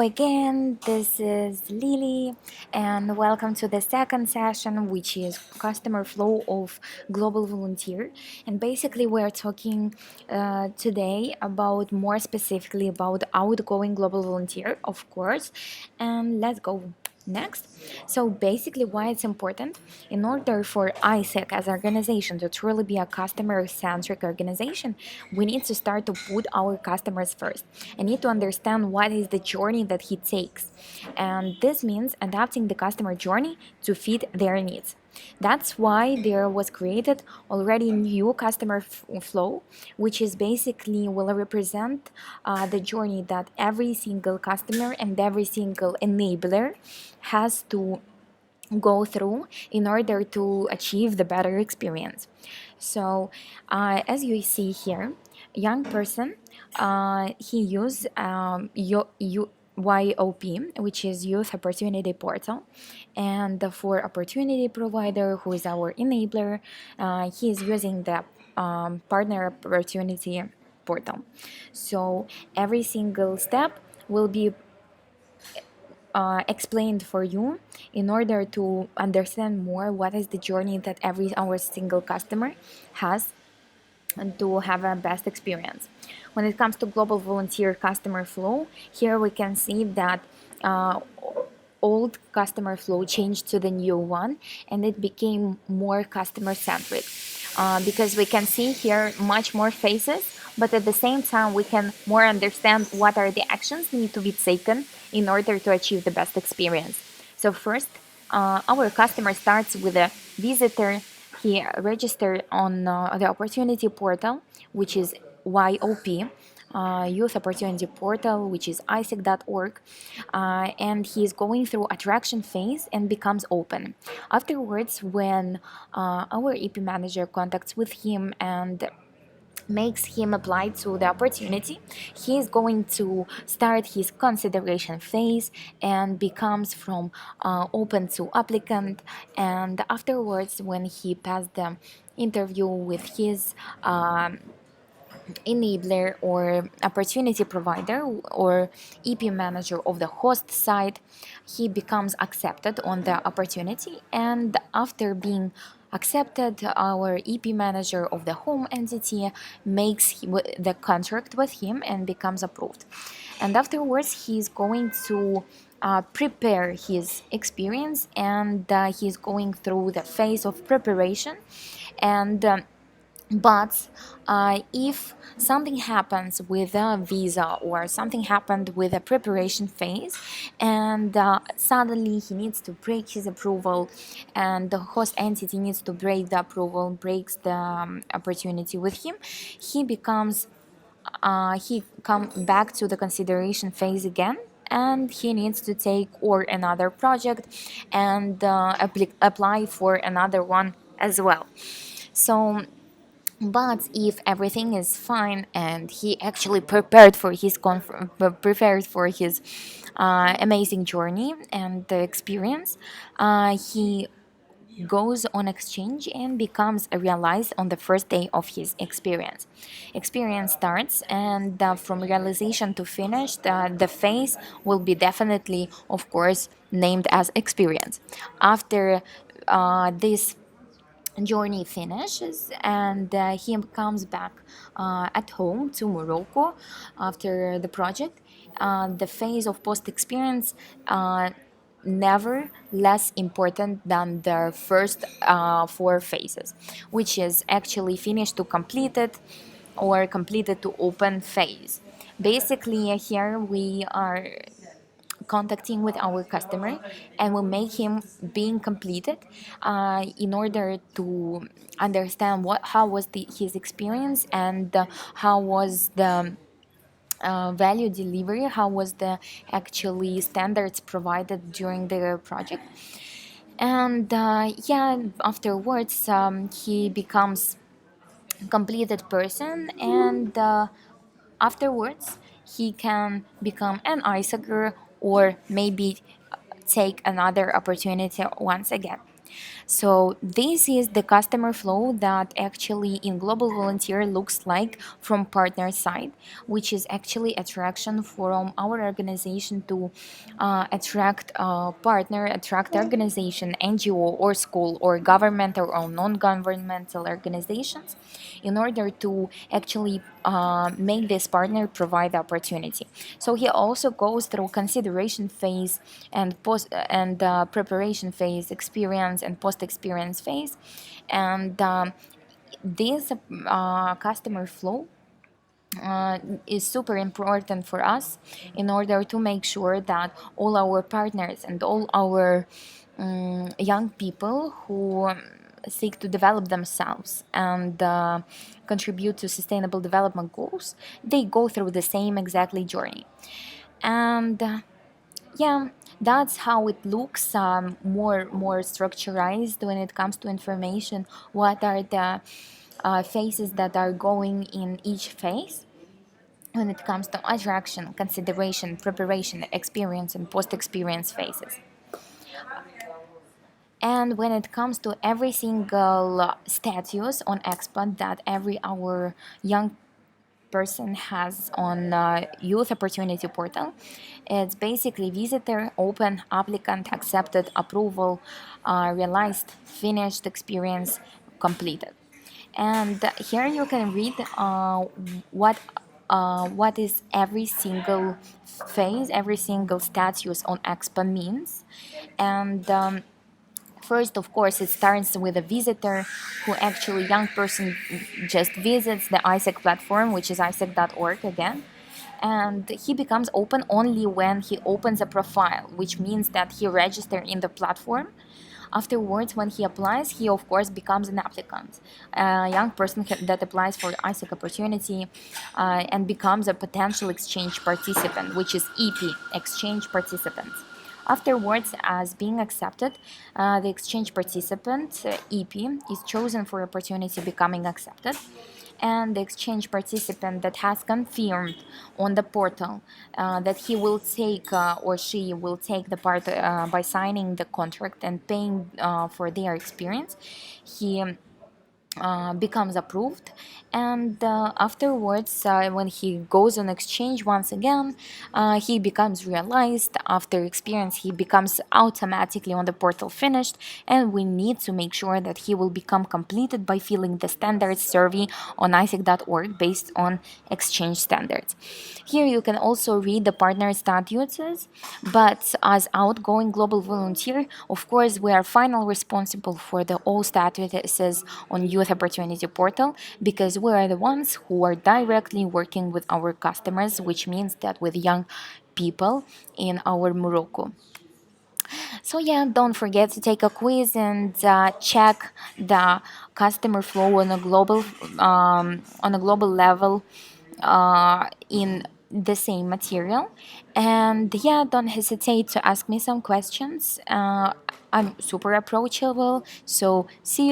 Again, this is Lily, and welcome to the second session, which is customer flow of global volunteer. And basically, we're talking today about more specifically about outgoing global volunteer, of course. And let's go next. So basically, why it's important in order for ISEC as an organization to truly be a customer-centric organization, we need to start to put our customers first and need to understand what is the journey that he takes. And this means adapting the customer journey to fit their needs. That's why there was created already new customer flow, which is basically will represent the journey that every single customer and every single enabler has to go through in order to achieve the better experience. So as you see here, young person, he used YOP, which is Youth Opportunity Portal, and for opportunity provider, who is our enabler, he is using the Partner Opportunity Portal. So every single step will be explained for you in order to understand more what is the journey that every our single customer has and to have a best experience. When it comes to global volunteer customer flow, here we can see that old customer flow changed to the new one, and it became more customer centric because we can see here much more faces, but at the same time we can more understand what are the actions need to be taken in order to achieve the best experience. So first, our customer starts with a visitor. He registered on the opportunity portal, which is YOP, Youth Opportunity Portal, which is isec.org, and he is going through attraction phase and becomes open. Afterwards, when our EP manager contacts with him and makes him apply to the opportunity, he is going to start his consideration phase and becomes from open to applicant. And afterwards, when he passed the interview with his enabler or opportunity provider or EP manager of the host site, he becomes accepted on the opportunity. And after being accepted, our EP manager of the home entity makes the contract with him and becomes approved. And afterwards, he's going to prepare his experience, and he's going through the phase of preparation. And but if something happens with a visa or something happened with a preparation phase, and suddenly he needs to break his approval, and the host entity needs to break the approval, breaks the opportunity with him, he becomes he come back to the consideration phase again, and he needs to take or another project and apply for another one as well. So but if everything is fine and he actually prepared for his amazing journey and the experience, he goes on exchange and becomes realized on the first day of his experience. Experience starts, and from realization to finished, the phase will be definitely, of course, named as experience. After this journey finishes, and he comes back at home to Morocco after the project, the phase of post experience never less important than the first four phases, which is actually finished to completed or completed to open phase. Basically, here we are contacting with our customer, and will make him being completed in order to understand how was his experience, and how was the value delivery, how was the actually standards provided during the project. And afterwards, he becomes completed person, and afterwards he can become an ISAGer or maybe take another opportunity once again. So this is the customer flow that actually in Global Volunteer looks like from partner side, which is actually attraction from our organization to attract partner, attract organization, NGO or school or governmental or non-governmental organizations in order to actually make this partner provide the opportunity. So he also goes through consideration phase and post and preparation phase, experience and post experience phase, and this customer flow is super important for us in order to make sure that all our partners and all our young people who seek to develop themselves and contribute to sustainable development goals, they go through the same exactly journey. And yeah, that's how it looks, more structurized when it comes to information. What are the phases that are going in each phase when it comes to attraction, consideration, preparation, experience, and post-experience phases. And when it comes to every single status on expat that every our young person has on youth opportunity portal, it's basically visitor, open, applicant, accepted, approval, realized, finished, experience, completed. And here you can read what what is every single phase, every single status on expa means. And first, of course, it starts with a visitor who actually young person just visits the ISEC platform, which is isec.org again. And he becomes open only when he opens a profile, which means that he registers in the platform. Afterwards, when he applies, he of course becomes an applicant, a young person that applies for ISEC opportunity and becomes a potential exchange participant, which is EP, exchange participant. Afterwards, as being accepted, the exchange participant, EP, is chosen for opportunity becoming accepted, and the exchange participant that has confirmed on the portal that he will take or she will take the part by signing the contract and paying for their experience, he becomes approved, and afterwards when he goes on exchange once again, he becomes realized. After experience, he becomes automatically on the portal finished, and we need to make sure that he will become completed by filling the standards survey on isec.org based on exchange standards. Here you can also read the partner statuses, but as outgoing global volunteer, of course, we are final responsible for the all statuses on Youth Opportunity Portal, because we are the ones who are directly working with our customers, which means that with young people in our Morocco. So yeah, don't forget to take a quiz and check the customer flow on a global level in the same material. And yeah, don't hesitate to ask me some questions. I'm super approachable. So see you